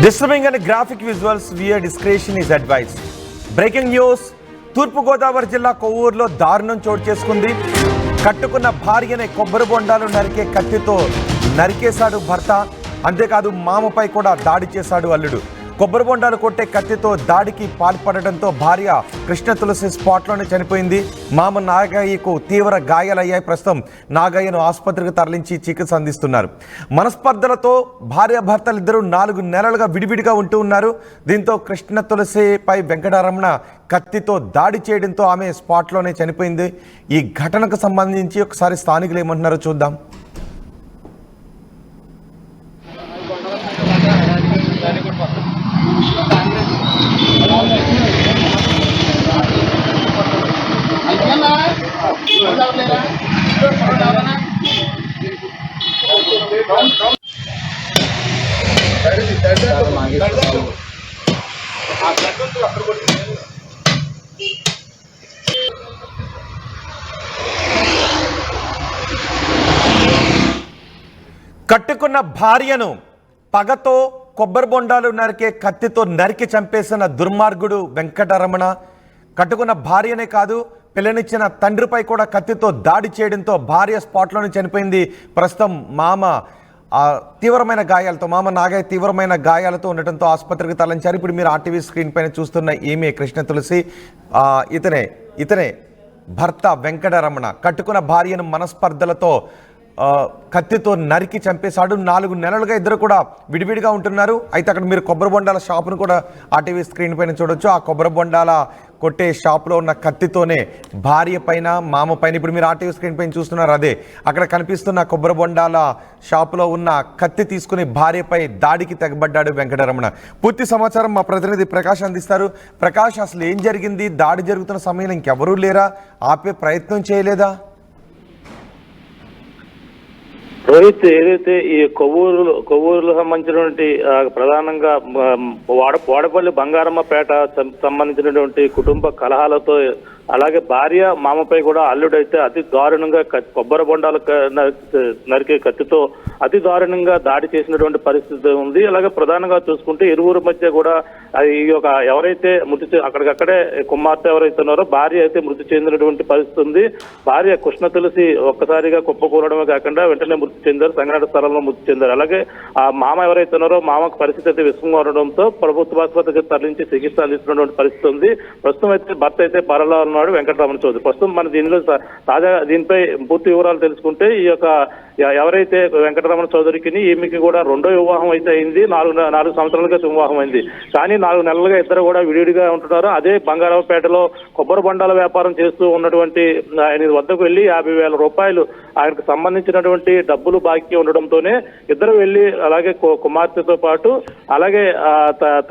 Disturbing and graphic visuals via discretion is advised. Breaking news. తూర్పు గోదావరి జిల్లా కొవ్వూరులో దారుణం చోటు చేసుకుంది. కట్టుకున్న భార్యనే కొబ్బరి బొండాలు నరికే కత్తితో నరికేశాడు భర్త. అంతేకాదు మామపై కూడా దాడి చేశాడు అల్లుడు. కొబ్బరి బొండాలు కొట్టే కత్తితో దాడికి పాల్పడడంతో భార్య కృష్ణ తులసి స్పాట్లోనే చనిపోయింది. మామ నాగయ్యకు తీవ్ర గాయాలయ్యాయి. ప్రస్తుతం నాగయ్యను ఆసుపత్రికి తరలించి చికిత్స అందిస్తున్నారు. మనస్పర్ధలతో భార్యాభర్తలిద్దరూ 4 నెలలుగా విడివిడిగా ఉంటూ ఉన్నారు. దీంతో కృష్ణ తులసిపై వెంకటరమణ కత్తితో దాడి చేయడంతో ఆమె స్పాట్లోనే చనిపోయింది. ఈ ఘటనకు సంబంధించి ఒకసారి స్థానికులు ఏమంటున్నారో చూద్దాం. కట్టుకున్న భార్యను పగతో కొబ్బరి బొండాలు నరికే కత్తితో నరికి చంపేసిన దుర్మార్గుడు వెంకటరమణ. కట్టుకున్న భార్యనే కాదు, పిల్లనిచ్చిన తండ్రిపై కూడా కత్తితో దాడి చేయడంతో భార్య స్పాట్లోనే చనిపోయింది. ప్రస్తుతం మామ తీవ్రమైన గాయాలతో, మామ నాగయ్య తీవ్రమైన గాయాలతో ఉండటంతో ఆసుపత్రికి తరలించారు. ఇప్పుడు మీరు ఆర్టీవీ స్క్రీన్ పైన చూస్తున్న ఈమె కృష్ణ తులసి. ఇతనే భర్త వెంకటరమణ. కట్టుకున్న భార్యను మనస్పర్ధలతో కత్తితో నరికి చంపేశాడు. 4 నెలలుగా ఇద్దరు కూడా విడివిడిగా ఉంటున్నారు. అయితే అక్కడ మీరు కొబ్బరి బొండాల షాపును కూడా ఆర్టీవీ స్క్రీన్ పైన చూడొచ్చు. ఆ కొబ్బరి బొండాల కొట్టే షాప్లో ఉన్న కత్తితోనే భార్య పైన, మామ పైన, ఇప్పుడు మీరు ఆర్టీవీ స్క్రీన్ పైన చూస్తున్నారు అదే అక్కడ కనిపిస్తున్న కొబ్బరి బొండాల షాపులో ఉన్న కత్తి తీసుకుని భార్యపై దాడికి తెగబడ్డాడు వెంకటరమణ. పూర్తి సమాచారం మా ప్రతినిధి ప్రకాష్ అందిస్తారు. ప్రకాష్, అసలు ఏం జరిగింది? దాడి జరుగుతున్న సమయంలో ఇంకెవరూ లేరా? ఆపే ప్రయత్నం చేయలేదా? రోహిత్, ఏదైతే ఈ కొవ్వూరులో సంబంధించినటువంటి ప్రధానంగా వాడపల్లి బంగారమ్మపేట సంబంధించినటువంటి కుటుంబ కలహాలతో, అలాగే భార్య మామపై కూడా అల్లుడైతే అతి దారుణంగా కొబ్బరి బొండాలు నరికే కత్తితో అతి దారుణంగా దాడి చేసినటువంటి పరిస్థితి ఉంది. అలాగే ప్రధానంగా చూసుకుంటే ఇరువురు మధ్య కూడా ఈ యొక్క ఎవరైతే అక్కడికక్కడే కుమార్తె ఎవరైతే ఉన్నారో భార్య అయితే మృతి చెందినటువంటి పరిస్థితి ఉంది. భార్య కృష్ణ తులసి ఒక్కసారిగా కుప్పకూలడమే కాకుండా వెంటనే మృతి చెందారు, సంఘటన స్థలంలో మృతి చెందారు. అలాగే ఆ మామ ఎవరైతే ఉన్నారో మామకు పరిస్థితి అయితే విషమంగా ఉండడంతో ప్రభుత్వ ఆసుపత్రికి తరలించి చికిత్స అందిస్తున్నటువంటి పరిస్థితి ఉంది. ప్రస్తుతం అయితే భర్త అయితే పరలో ఉన్నాడు వెంకటరమణ చౌదరి. ప్రస్తుతం మన దీనిలో తాజా దీనిపై పూర్తి వివరాలు తెలుసుకుంటే, ఈ యొక్క ఎవరైతే వెంకటరమణ చౌదరికి ఈమెకి కూడా 2వ వివాహం అయితే అయింది. 4 సంవత్సరాలుగా వివాహం అయింది. కానీ 4 నెలలుగా ఇద్దరు కూడా విడివిడిగా ఉంటున్నారు. అదే బంగారావుపేటలో కొబ్బరి బొండాల వ్యాపారం చేస్తూ ఉన్నటువంటి ఆయన వద్దకు వెళ్లి 50,000 రూపాయలు ఆయనకు సంబంధించినటువంటి డబ్బులు బాకీ ఉండడంతోనే ఇద్దరు వెళ్లి, అలాగే కుమార్తెతో పాటు అలాగే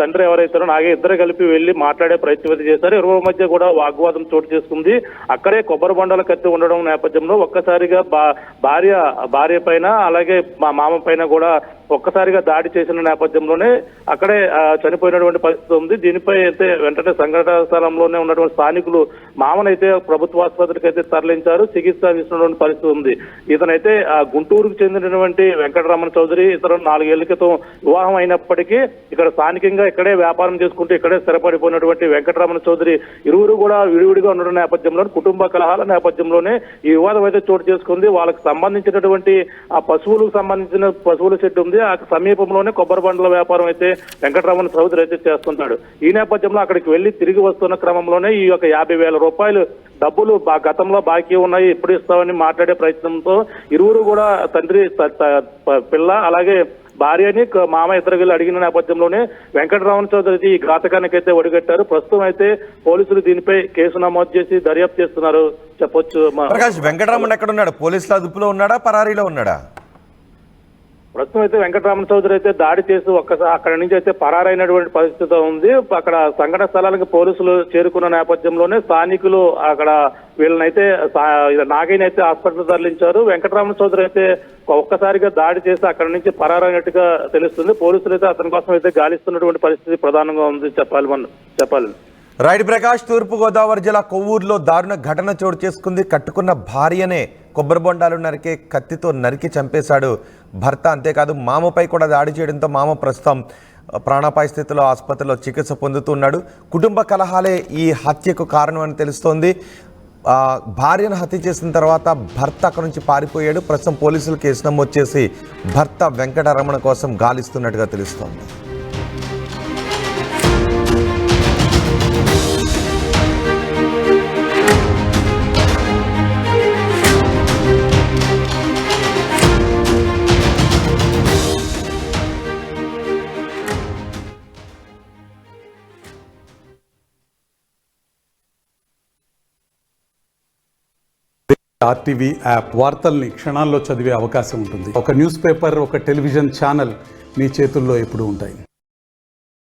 తండ్రి ఎవరైతారో నాగే ఇద్దరు కలిపి వెళ్లి మాట్లాడే ప్రయత్నం చేశారు. ఇరువురి మధ్య కూడా వాగ్వాదం చోటు చేసుకుంది. అక్కడే కొబ్బరి బొండాల కత్తి ఉండడం నేపథ్యంలో ఒక్కసారిగా భార్య పైన అలాగే మా మామ పైన కూడా ఒక్కసారిగా దాడి చేసిన నేపథ్యంలోనే అక్కడే చనిపోయినటువంటి పరిస్థితి ఉంది. దీనిపై అయితే వెంటనే సంఘటన స్థలంలోనే ఉన్నటువంటి స్థానికులు మామనైతే ప్రభుత్వ ఆసుపత్రికి అయితే తరలించారు, చికిత్స అందిస్తున్నటువంటి పరిస్థితి ఉంది. ఇతనైతే గుంటూరుకు చెందినటువంటి వెంకటరమణ చౌదరి. ఇతను 4 ఏళ్ల క్రితం వివాహం అయినప్పటికీ ఇక్కడ స్థానికంగా ఇక్కడే వ్యాపారం చేసుకుంటూ ఇక్కడే స్థిరపడిపోయినటువంటి వెంకటరమణ చౌదరి ఇరువురు కూడా విడివిడిగా ఉండడం నేపథ్యంలో కుటుంబ కలహాల నేపథ్యంలోనే ఈ వివాదం అయితే చోటు చేసుకుంది. వాళ్ళకి సంబంధించినటువంటి ఆ పశువులకు సంబంధించిన పశువుల షెడ్ ఉంది. ఆ సమీపంలోనే కొబ్బరి బండల వ్యాపారం అయితే వెంకటరమణ చౌదరి అయితే చేస్తుంటాడు. ఈ నేపథ్యంలో అక్కడికి వెళ్లి తిరిగి వస్తున్న క్రమంలోనే ఈ యొక్క 50,000 రూపాయలు డబ్బులు గతంలో బాకీ ఉన్నాయి, ఎప్పుడు ఇస్తామని మాట్లాడే ప్రయత్నంతో ఇరువురు కూడా తండ్రి, పిల్ల అలాగే భార్యని మామ ఇద్దరు అడిగిన నేపథ్యంలోనే వెంకటరమణ చౌదరి ఈ ఘాతకానికి అయితే ఒడిగట్టారు. ప్రస్తుతం అయితే పోలీసులు దీనిపై కేసు నమోదు చేసి దర్యాప్తు చేస్తున్నారు చెప్పొచ్చు. వెంకటరమణ ఎక్కడ ఉన్నాడు? పోలీసుల అదుపులో ఉన్నాడా, పరారీలో ఉన్నాడా? ప్రస్తుతం అయితే వెంకటరమణ చౌదరి అయితే దాడి చేసి అక్కడి నుంచి అయితే పరారైనటువంటి పరిస్థితి ఉంది. అక్కడ సంఘటన స్థలానికి పోలీసులు చేరుకున్న నేపథ్యంలోనే స్థానికులు అక్కడ వీళ్ళనైతే నాగయ్యని అయితే హాస్పిటల్ తరలించారు. వెంకటరమణ చౌదరి అయితే ఒక్కసారిగా దాడి చేసి అక్కడి నుంచి పరారైనట్టుగా తెలుస్తుంది. పోలీసులు అయితే అతని కోసం అయితే గాలిస్తున్నటువంటి పరిస్థితి ప్రధానంగా ఉంది చెప్పాలి. రైట్ ప్రకాష్, తూర్పు గోదావరి జిల్లా కొవ్వూరులో దారుణ ఘటన చోటు చేసుకుంది. కట్టుకున్న భార్యనే కొబ్బరి బొండాలు నరికే కత్తితో నరికి చంపేశాడు భర్త. అంతేకాదు మామపై కూడా దాడి చేయడంతో మామ ప్రస్తుతం ప్రాణాపాయ స్థితిలో ఆసుపత్రిలో చికిత్స పొందుతున్నాడు. కుటుంబ కలహాలే ఈ హత్యకు కారణం అని తెలుస్తోంది. భార్యను హత్య చేసిన తర్వాత భర్త అక్కడి నుంచి పారిపోయాడు. ప్రస్తుతం పోలీసులు కేసు నమోదు చేసి భర్త వెంకటరమణ కోసం గాలిస్తున్నట్టుగా తెలుస్తోంది. ఆర్టీవీ యాప్ వార్తల్ని క్షణాల్లో చదివే అవకాశం ఉంటుంది. ఒక న్యూస్ పేపర్, ఒక టెలివిజన్ ఛానల్ మీ చేతుల్లో ఎప్పుడూ ఉంటాయి.